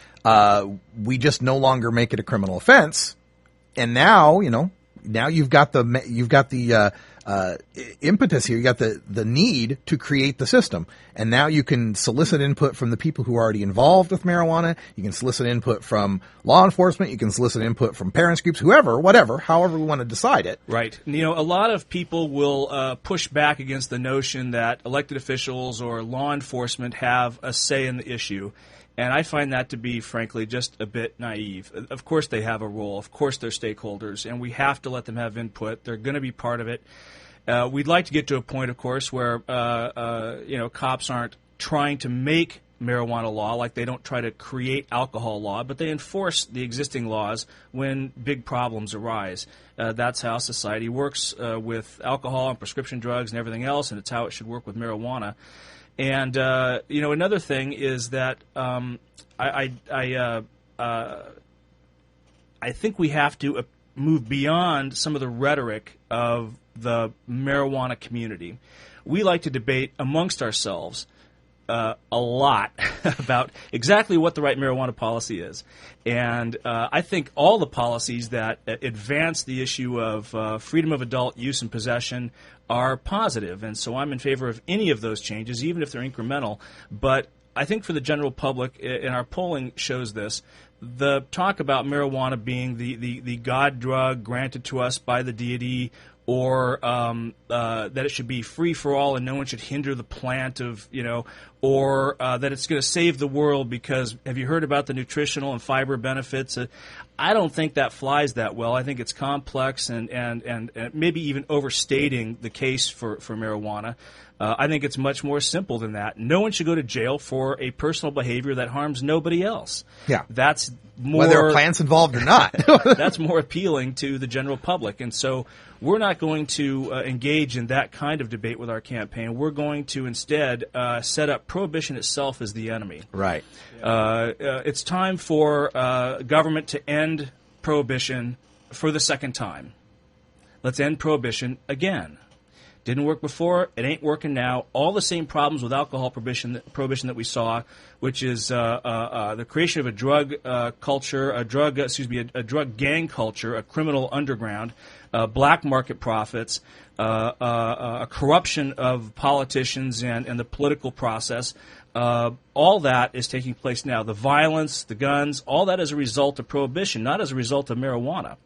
we just no longer make it a criminal offense. And now, now you've got the impetus here. You got the need to create the system. And now you can solicit input from the people who are already involved with marijuana. You can solicit input from law enforcement. You can solicit input from parents groups, whoever, whatever, however we want to decide it. Right. A lot of people will push back against the notion that elected officials or law enforcement have a say in the issue. And I find that to be, frankly, just a bit naive. Of course they have a role. Of course they're stakeholders. And we have to let them have input. They're going to be part of it. We'd like to get to a point, of course, where cops aren't trying to make marijuana law, like they don't try to create alcohol law, but they enforce the existing laws when big problems arise. That's how society works with alcohol and prescription drugs and everything else, and it's how it should work with marijuana. And another thing is that I think we have to move beyond some of the rhetoric of the marijuana community. We like to debate amongst ourselves a lot about exactly what the right marijuana policy is. And I think all the policies that advance the issue of freedom of adult use and possession are positive. And so I'm in favor of any of those changes, even if they're incremental. But I think for the general public, and our polling shows this, the talk about marijuana being the God drug granted to us by the deity, or that it should be free for all and no one should hinder the plant or that it's going to save the world because have you heard about the nutritional and fiber benefits? I don't think that flies that well. I think it's complex and maybe even overstating the case for marijuana. I think it's much more simple than that. No one should go to jail for a personal behavior that harms nobody else. Yeah. That's more, whether there are plants involved or not. That's more appealing to the general public. And so we're not going to engage in that kind of debate with our campaign. We're going to instead set up prohibition itself as the enemy. Right. It's time for government to end prohibition for the second time. Let's end prohibition again. Didn't work before. It ain't working now. All the same problems with alcohol prohibition that we saw, which is the creation of a drug culture, a drug gang culture, a criminal underground, black market profits, a corruption of politicians and the political process. All that is taking place now. The violence, the guns, all that as a result of prohibition, not as a result of marijuana.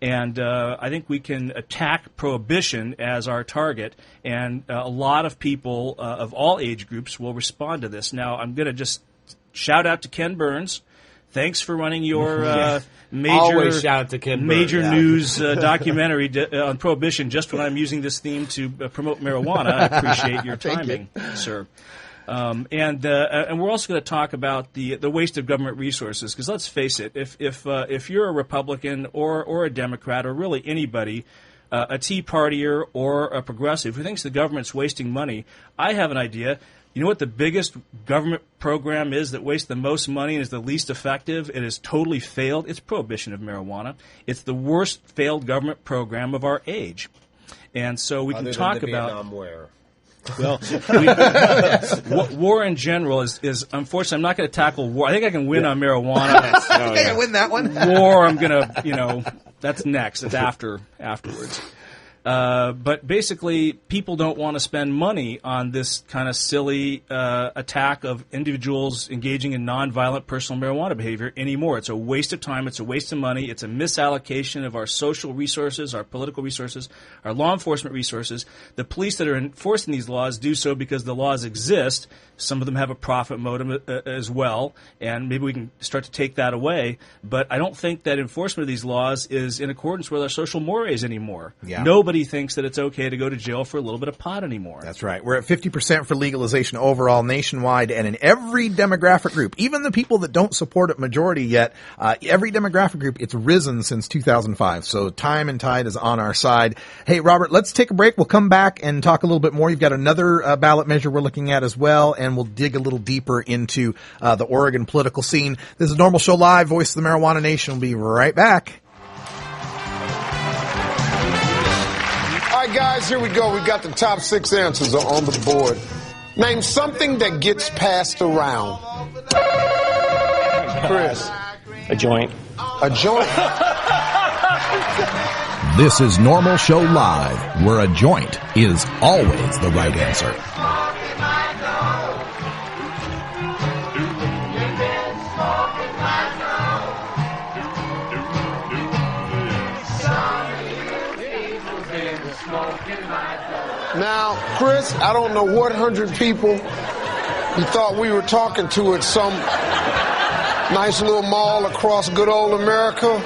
And I think we can attack prohibition as our target, and a lot of people of all age groups will respond to this. Now, I'm going to just shout out to Ken Burns. Thanks for running your Always shout out to Ken major Burns, news documentary on prohibition just when I'm using this theme to promote marijuana. I appreciate your timing, sir. And we're also going to talk about the waste of government resources, because let's face it, if you're a Republican or a Democrat or really anybody, a Tea Partier or a progressive who thinks the government's wasting money, I have an idea. You know what the biggest government program is that wastes the most money and is the least effective? It has totally failed. It's prohibition of marijuana. It's the worst failed government program of our age. And so we can talk about Vietnam War. Well, war in general is unfortunately. I'm not going to tackle war. I think I can win on marijuana. I think I can win that one. War, I'm going to, that's next. It's afterwards. But basically, people don't want to spend money on this kind of silly attack of individuals engaging in nonviolent personal marijuana behavior anymore. It's a waste of time. It's a waste of money. It's a misallocation of our social resources, our political resources, our law enforcement resources. The police that are enforcing these laws do so because the laws exist. Some of them have a profit motive as well, and maybe we can start to take that away. But I don't think that enforcement of these laws is in accordance with our social mores anymore. Yeah. Nobody thinks that it's okay to go to jail for a little bit of pot anymore. That's right. We're at 50% for legalization overall nationwide and in every demographic group. Even the people that don't support it majority yet, every demographic group, it's risen since 2005. So time and tide is on our side. Hey, Robert, let's take a break. We'll come back and talk a little bit more. You've got another ballot measure we're looking at as well, and we'll dig a little deeper into the Oregon political scene. This is Norml Show Live, Voice of the Marijuana Nation. We'll be right back. All right, guys, here we go. We got the top 6 answers on the board. Name something that gets passed around. Chris. A joint. A joint. This is Norml Show Live, where a joint is always the right answer. Now, Chris, I don't know what 100 people you thought we were talking to at some nice little mall across good old America,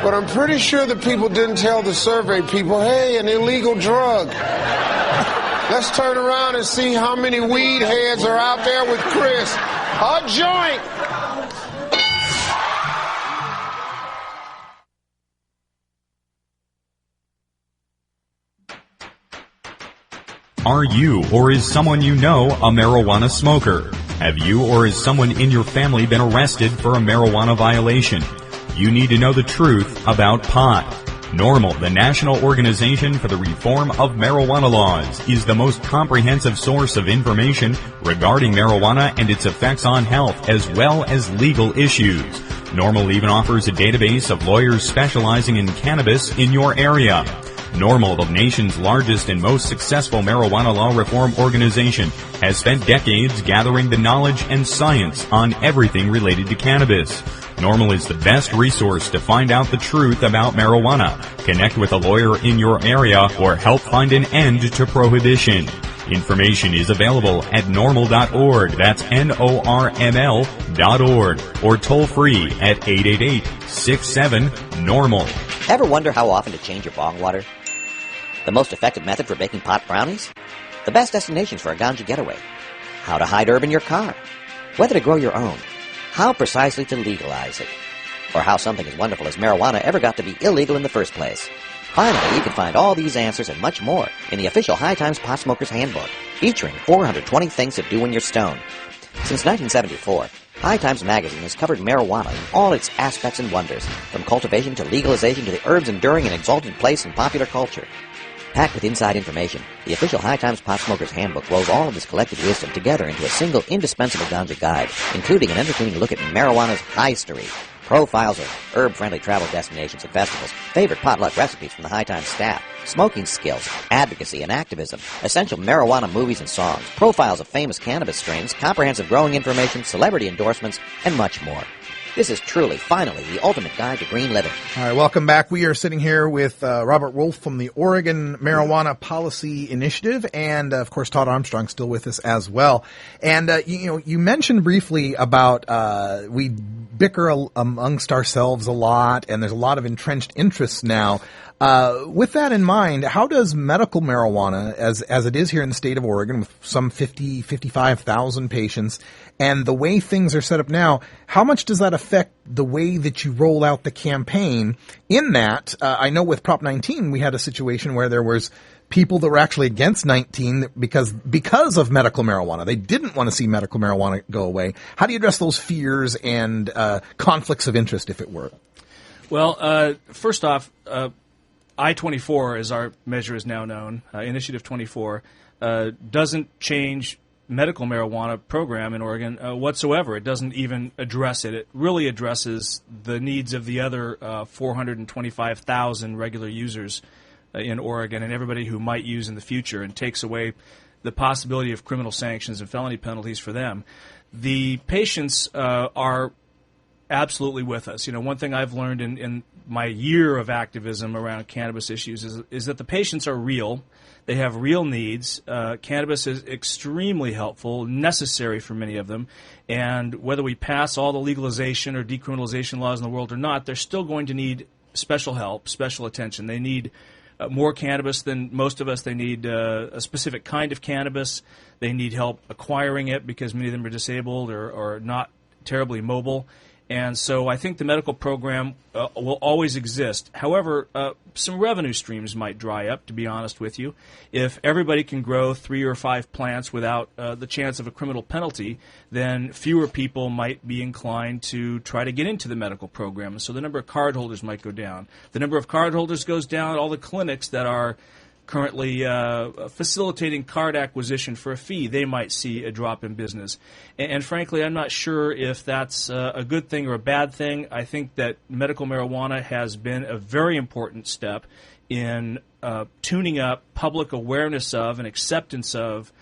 but I'm pretty sure the people didn't tell the survey people, hey, an illegal drug. Let's turn around and see how many weed heads are out there with Chris. A joint. Are you or is someone you know a marijuana smoker? Have you or is someone in your family been arrested for a marijuana violation? You need to know the truth about pot. Norml, the National Organization for the Reform of Marijuana Laws, is the most comprehensive source of information regarding marijuana and its effects on health, as well as legal issues. Norml even offers a database of lawyers specializing in cannabis in your area. Norml, the nation's largest and most successful marijuana law reform organization, has spent decades gathering the knowledge and science on everything related to cannabis. Norml is the best resource to find out the truth about marijuana, connect with a lawyer in your area, or help find an end to prohibition. Information is available at norml.org. That's NORML.org. Or toll free at 888-67-NORML. Ever wonder how often to change your bong water? The most effective method for baking pot brownies? The best destinations for a ganja getaway? How to hide herb in your car? Whether to grow your own? How precisely to legalize it? Or how something as wonderful as marijuana ever got to be illegal in the first place? Finally, you can find all these answers and much more in the official High Times Pot Smoker's Handbook, featuring 420 things to do when you're stoned. Since 1974, High Times Magazine has covered marijuana in all its aspects and wonders, from cultivation to legalization to the herb's enduring and exalted place in popular culture. Packed with inside information, the official High Times Pot Smoker's Handbook rolls all of this collected wisdom together into a single indispensable ganja guide, including an entertaining look at marijuana's history, profiles of herb-friendly travel destinations and festivals, favorite potluck recipes from the High Times staff, smoking skills, advocacy and activism, essential marijuana movies and songs, profiles of famous cannabis strains, comprehensive growing information, celebrity endorsements, and much more. This is truly, finally, the ultimate guide to green living. All right, welcome back. We are sitting here with Robert Wolf from the Oregon Marijuana Policy Initiative, and of course Todd Armstrong still with us as well. And you mentioned briefly about we bicker amongst ourselves a lot, and there's a lot of entrenched interests now. With that in mind, how does medical marijuana, as it is here in the state of Oregon, with some 55,000 patients, and the way things are set up now, how much does that affect the way that you roll out the campaign? In that, I know with Prop 19, we had a situation where there was people that were actually against 19 because of medical marijuana. They didn't want to see medical marijuana go away. How do you address those fears and conflicts of interest, if it were? Well, first off, I-24, as our measure is now known, Initiative 24, doesn't change medical marijuana program in Oregon whatsoever. It doesn't even address it. It really addresses the needs of the other 425,000 regular users in Oregon and everybody who might use in the future, and takes away the possibility of criminal sanctions and felony penalties for them. The patients are absolutely with us. You know, one thing I've learned in my year of activism around cannabis issues is that the patients are real. They have real needs. Cannabis is extremely helpful, necessary for many of them. And whether we pass all the legalization or decriminalization laws in the world or not, they're still going to need special help, special attention. They need more cannabis than most of us. They need a specific kind of cannabis. They need help acquiring it because many of them are disabled or not terribly mobile. And so I think the medical program will always exist. However, some revenue streams might dry up, to be honest with you. If everybody can grow 3 or 5 plants without the chance of a criminal penalty, then fewer people might be inclined to try to get into the medical program. So the number of cardholders might go down. The number of cardholders goes down, all the clinics that are currently facilitating card acquisition for a fee, they might see a drop in business. And frankly, I'm not sure if that's a good thing or a bad thing. I think that medical marijuana has been a very important step in tuning up public awareness of and acceptance of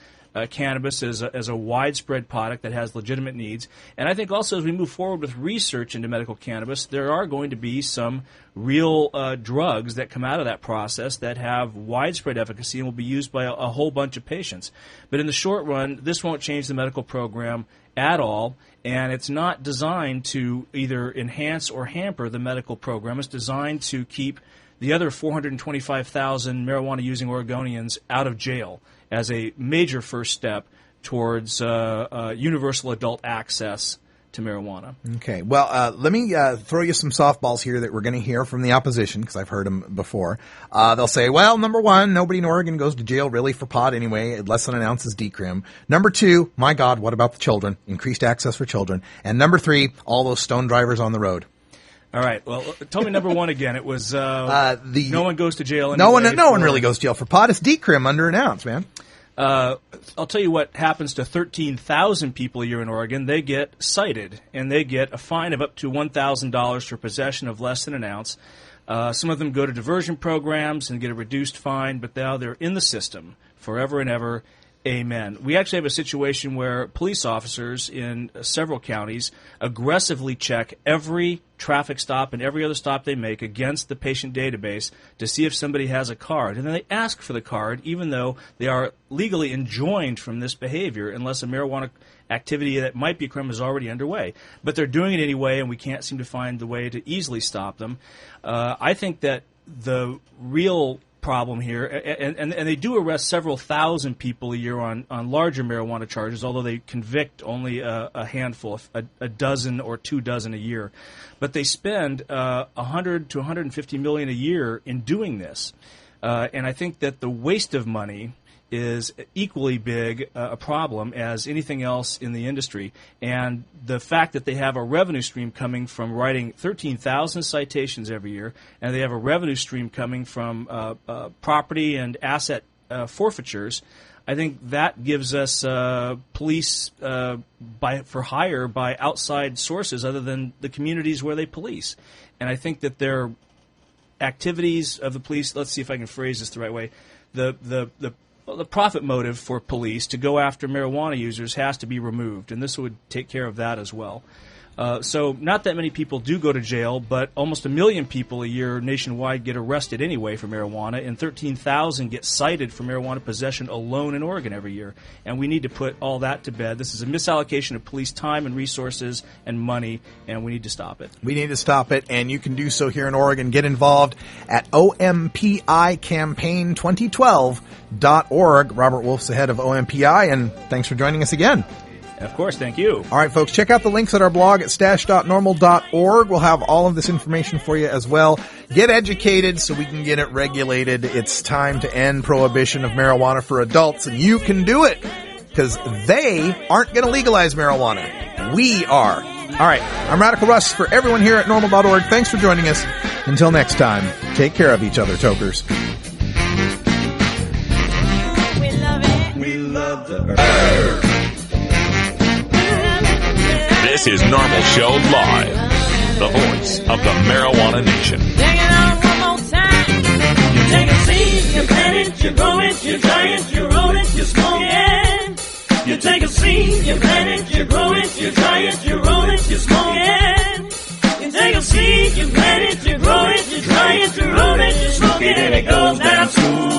cannabis as a widespread product that has legitimate needs. And I think also as we move forward with research into medical cannabis, there are going to be some real drugs that come out of that process that have widespread efficacy and will be used by a whole bunch of patients. But in the short run, this won't change the medical program at all, and it's not designed to either enhance or hamper the medical program. It's designed to keep the other 425,000 marijuana-using Oregonians out of jail as a major first step towards universal adult access to marijuana. Okay. Well, let me throw you some softballs here that we're going to hear from the opposition, because I've heard them before. They'll say, well, number one, nobody in Oregon goes to jail really for pot anyway. Less than an ounce is decrim. Number two, my God, what about the children? Increased access for children. And number three, all those stone drivers on the road. All right. Well, tell me number one again. It was no one goes to jail. No one really goes to jail for pot. It's decrim under an ounce, man. I'll tell you what happens to 13,000 people a year in Oregon. They get cited, and they get a fine of up to $1,000 for possession of less than an ounce. Some of them go to diversion programs and get a reduced fine, but now they're in the system forever and ever. Amen. We actually have a situation where police officers in several counties aggressively check every traffic stop and every other stop they make against the patient database to see if somebody has a card. And then they ask for the card, even though they are legally enjoined from this behavior unless a marijuana activity that might be a crime is already underway. But they're doing it anyway, and we can't seem to find the way to easily stop them. I think that the real problem here, and they do arrest several thousand people a year on larger marijuana charges, although they convict only a handful, a dozen or 2 dozen a year. But they spend $100 to $150 million a year in doing this. And I think that the waste of money is equally big a problem as anything else in the industry. And the fact that they have a revenue stream coming from writing 13,000 citations every year, and they have a revenue stream coming from property and asset forfeitures, I think that gives us police for hire by outside sources other than the communities where they police. And I think that their activities of the police, let's see if I can phrase this the right way, the profit motive for police to go after marijuana users has to be removed, and this would take care of that as well. So not that many people do go to jail, but almost 1 million people a year nationwide get arrested anyway for marijuana, and 13,000 get cited for marijuana possession alone in Oregon every year. And we need to put all that to bed. This is a misallocation of police time and resources and money, and we need to stop it. We need to stop it, and you can do so here in Oregon. Get involved at OMPIcampaign2012.org. Robert Wolf's the head of OMPI, and thanks for joining us again. Of course, thank you. All right, folks, check out the links at our blog at stash.norml.org. We'll have all of this information for you as well. Get educated so we can get it regulated. It's time to end prohibition of marijuana for adults, and you can do it because they aren't going to legalize marijuana. We are. All right, I'm Radical Russ for everyone here at Norml.org. Thanks for joining us. Until next time, take care of each other, tokers. We love it. We love the earth. This is Norml Show Live, the voice of the marijuana nation. Take it on one more time. You take a seed, you plant it, you grow it, you dry it, you roll it, you smoke it. You take a seed, you plant it, you grow it, you dry it, you roll it, you smoke it. You take a seed, you plant it, you grow it, you dry it, you roll it, you smoke it, and it goes down smooth.